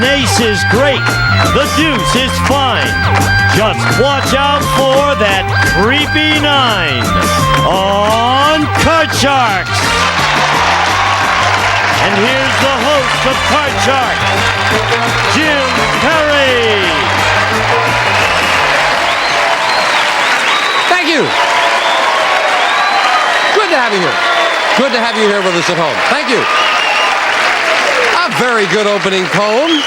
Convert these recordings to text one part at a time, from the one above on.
An ace is great. The deuce is fine. Just watch out for that creepy 9 on Card Sharks. And here's the host of Card Sharks, Jim Perry. Thank you. Good to have you here. Good to have you here with us at home. Thank you. A very good opening poem.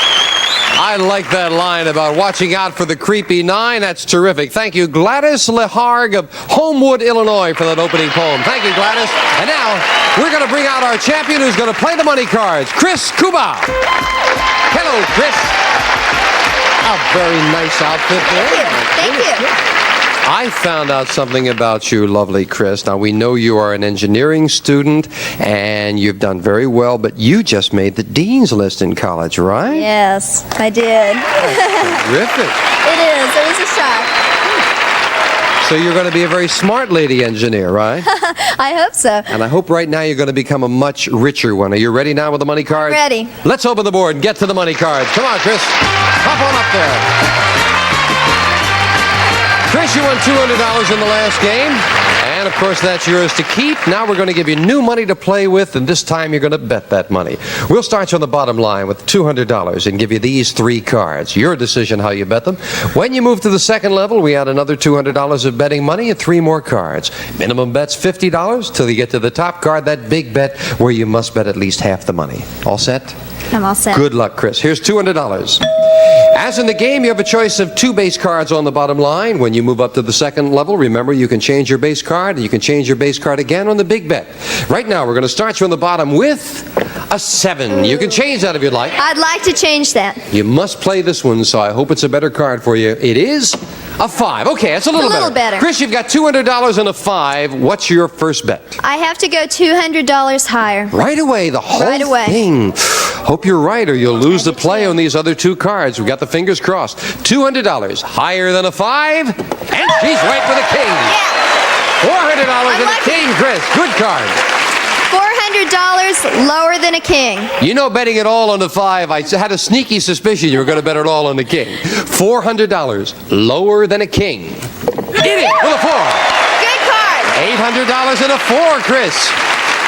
I like that line about watching out for the creepy 9. That's terrific. Thank you, Gladys Leharg of Homewood, Illinois, for that opening poem. Thank you, Gladys. And now, we're going to bring out our champion who's going to play the money cards, Kris Kuba. Hello, Kris. A very nice outfit there. Thank you. I found out something about you, lovely Kris. Now, we know you are an engineering student, and you've done very well, but you just made the dean's list in college, right? Yes, I did. Terrific. It is. It was a shock. So you're going to be a very smart lady engineer, right? I hope so. And I hope right now you're going to become a much richer one. Are you ready now with the money cards? Ready. Let's open the board and get to the money cards. Come on, Kris. Hop on up there. Kris, you won $200 in the last game, and of course that's yours to keep. Now we're going to give you new money to play with, and this time you're going to bet that money. We'll start you on the bottom line with $200 and give you these 3 cards. Your decision how you bet them. When you move to the second level, we add another $200 of betting money and 3 more cards. Minimum bet's $50 till you get to the top card, that big bet where you must bet at least half the money. All set? I'm all set. Good luck, Kris. Here's $200. As in the game, you have a choice of 2 base cards on the bottom line. When you move up to the second level, remember you can change your base card, and you can change your base card again on the big bet. Right now, we're going to start you on the bottom with a 7. You can change that if you'd like. I'd like to change that. You must play this one, so I hope it's a better card for you. It is a 5. Okay, it's a little better. Kris, you've got $200 and a 5. What's your first bet? I have to go $200 higher. Right away, the whole Right away. thing. Hope you're right, or you'll lose the play on these other 2 cards. We've got the fingers crossed. $200 higher than a 5, and she's right for the king. Yeah. $400 and a king, Kris. Good card. $400 lower than a king. You know, betting it all on the 5, I had a sneaky suspicion you were going to bet it all on the king. $400 lower than a king. It is with a 4. Good card. $800 and a 4, Kris.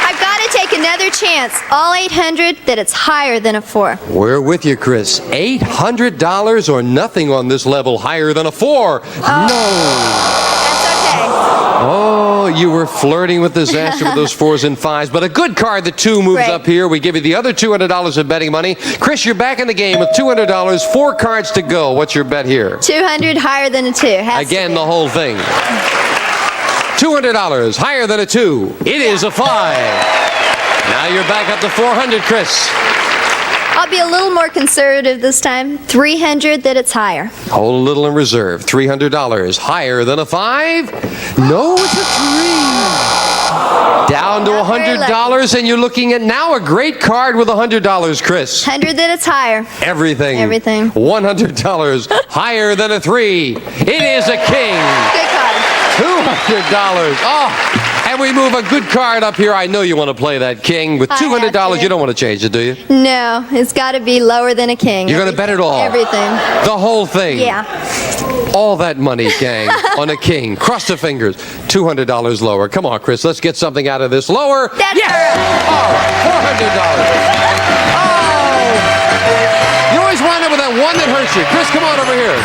I've got to take another chance. All 800 that it's higher than a 4. We're with you, Kris. $800 or nothing on this level higher than a 4. No. That's okay. Oh, you were flirting with disaster with those 4s and 5s, but a good card, the 2 moves Great. up here. We give you the other $200 of betting money. Kris, you're back in the game with $200, 4 cards to go. What's your bet here? 200 higher than a 2. Has Again, to be. the whole thing. $200 higher than a 2. It is a 5. Now you're back up to 400, Kris. I'll be a little more conservative this time. 300 that it's higher. Hold a little in reserve. $300 higher than a 5. No, it's a 3. Down to Not very $100, and you're looking at now a great card with $100, Kris. 100 that it's higher. Everything. Everything. $100 higher than a 3. It is a king. Good card. $200. Oh, and we move a good card up here. I know you want to play that king. With I have $200, to. you don't want to change it, do you? No, it's got to be lower than a king. You're going to bet it all? Everything. The whole thing? Yeah. All that money, gang, on a king. Cross the fingers. $200 lower. Come on, Kris. Let's get something out of this. Lower. That's yes! All right. $400. Oh! You always wind up with that one that hurts you. Kris, come on over here.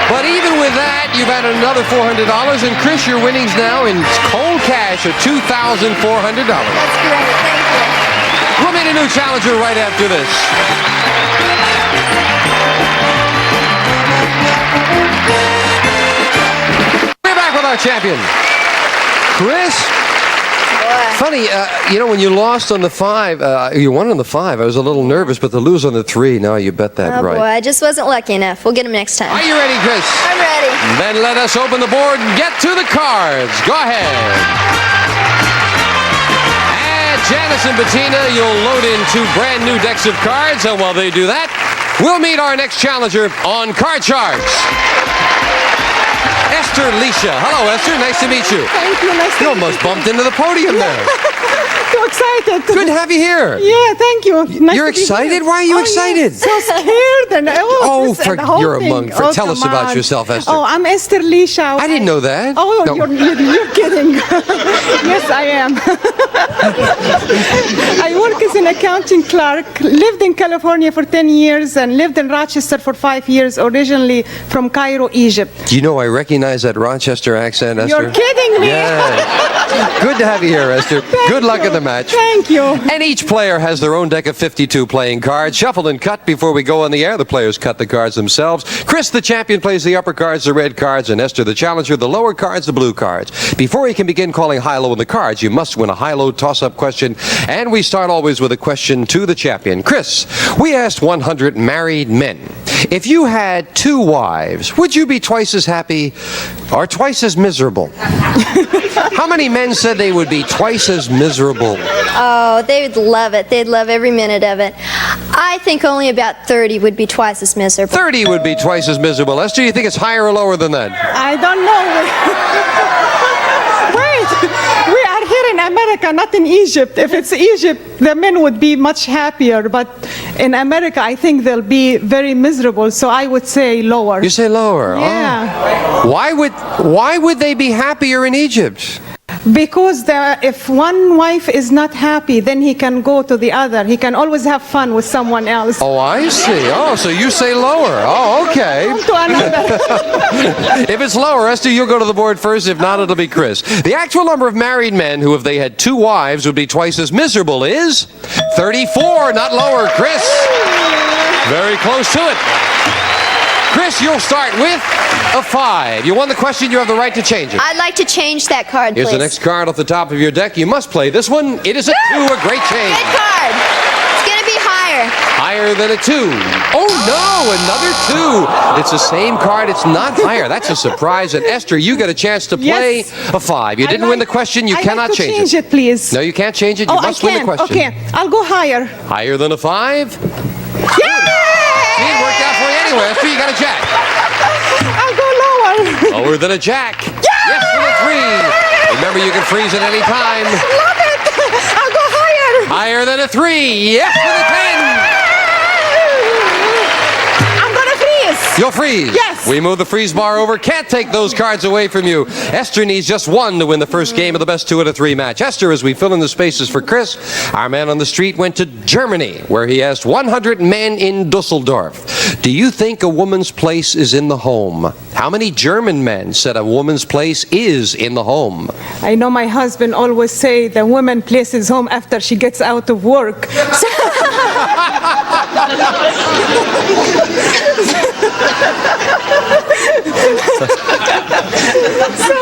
But even with that, you've added another $400, and Kris, your winnings now in cold cash are $2,400. That's great. Thank you. We'll meet a new challenger right after this. We're back with our champion, Kris. Funny, you know, when you lost on the 5, you won on the 5. I was a little nervous, but to lose on the 3, no, you bet that Oh right. boy, I just wasn't lucky enough. We'll get him next time. Are you ready, Kris? I'm ready. Then let us open the board and get to the cards. Go ahead. And Janice and Bettina, you'll load in 2 brand new decks of cards, and while they do that, we'll meet our next challenger on Card Sharks. Esther Leisha. Hello, Esther. Nice to meet you. Thank you. Nice to You meet almost bumped into the podium there. too excited. Good to have you here. Yeah, thank you. Nice You're to be excited? here. Why are you Oh, excited? Yes, so scared and For, you're a monk. Tell us come about on. yourself, Esther. Oh, I'm Esther Lisha. I didn't know that. Oh, No. you're kidding. Yes, I am. I work as an accounting clerk, lived in California for 10 years and lived in Rochester for 5 years, originally from Cairo, Egypt. Do you know I recognize that Rochester accent, Esther? You're kidding me. Yeah. Good to have you here, Esther. Good luck in the match. Thank you. And each player has their own deck of 52 playing cards, shuffled and cut before we go on the air. The players cut the cards themselves. Kris, the champion, plays the upper cards, the red cards, and Esther, the challenger, the lower cards, the blue cards. Before you can begin calling high-low in the cards, you must win a high-low toss-up question. And we start always with a question to the champion. Kris, we asked 100 married men, if you had 2 wives, would you be twice as happy or twice as miserable? How many men said they would be twice as miserable? Oh, they'd love it. They'd love every minute of it. I think only about 30 would be twice as miserable. 30 would be twice as miserable. Esther, you think it's higher or lower than that? I don't know. Wait, we are here in America, not in Egypt. If it's Egypt, the men would be much happier. But in America, I think they'll be very miserable. So I would say lower. You say lower. Yeah. Oh. Why would they be happier in Egypt? Because if one wife is not happy, then he can go to the other. He can always have fun with someone else. Oh, I see. Oh, so you say lower. Oh, okay. To another. If it's lower, Esther, you'll go to the board first. If not, it'll be Kris. The actual number of married men who, if they had 2 wives, would be twice as miserable is 34, not lower. Kris, very close to it. Kris, you'll start with a 5. You won the question. You have the right to change it. I'd like to change that card, Here's please. the next card off the top of your deck. You must play this one. It is a 2, a great change. Good card. It's going to be higher. Higher than a 2. Oh, no, another 2. It's the same card. It's not higher. That's a surprise. And Esther, you get a chance to play Yes. a 5. You didn't win the question. You I'd cannot like to change it. please. No, you can't change it. You Oh, must I win the can. question. Okay, I'll go higher. Higher than a 5? Yay! See, it worked out for you anyway. Esther, you got a jack. I'll go lower. Lower than a jack. Yes, with a 3. Remember, you can freeze at any time. Love it. I'll go higher. Higher than a 3. Yes, with a 10. I'm gonna freeze. You'll freeze. Yes. We move the freeze bar over. Can't take those cards away from you. Esther needs just 1 to win the first game of the best 2 out of 3 match. Esther, as we fill in the spaces for Kris, our man on the street went to Germany, where he asked 100 men in Dusseldorf, do you think a woman's place is in the home? How many German men said a woman's place is in the home? I know my husband always say the woman places home after she gets out of work. So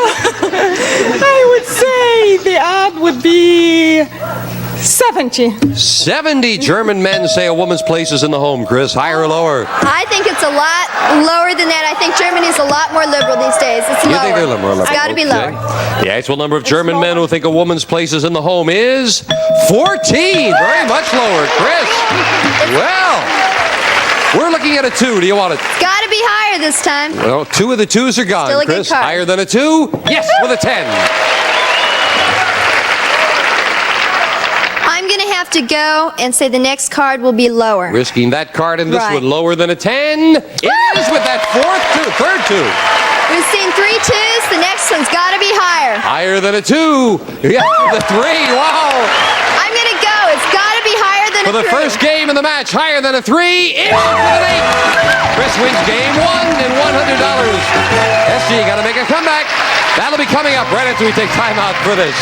I would say the odd would be 70. 70 German men say a woman's place is in the home. Kris, higher or lower? I think it's a lot lower than that. I think Germany's a lot more liberal these days. It's You lower. think they're more liberal? It's got to be Okay. lower. The actual number of German men who think a woman's place is in the home is 14. Very much lower. Kris, well, we're looking at a 2. Do you want it? It's got to be higher this time. Well, 2 of the 2s are gone. Still a good Kris, card. higher than a 2? Yes, with a 10. I'm going to have to go and say the next card will be lower. Risking that card and this Right. one lower than a 10. It is with that third 2. We've seen 3 2s. The next one's got to be higher. Higher than a 2. Yes, with a 3. Wow. I'm going to go. It's got to be higher than For a the 3. first game of the match, higher than a 3, it is with an 8. Kris wins game 1 and $100. SG, got to make a comeback. That'll be coming up right after we take time out for this.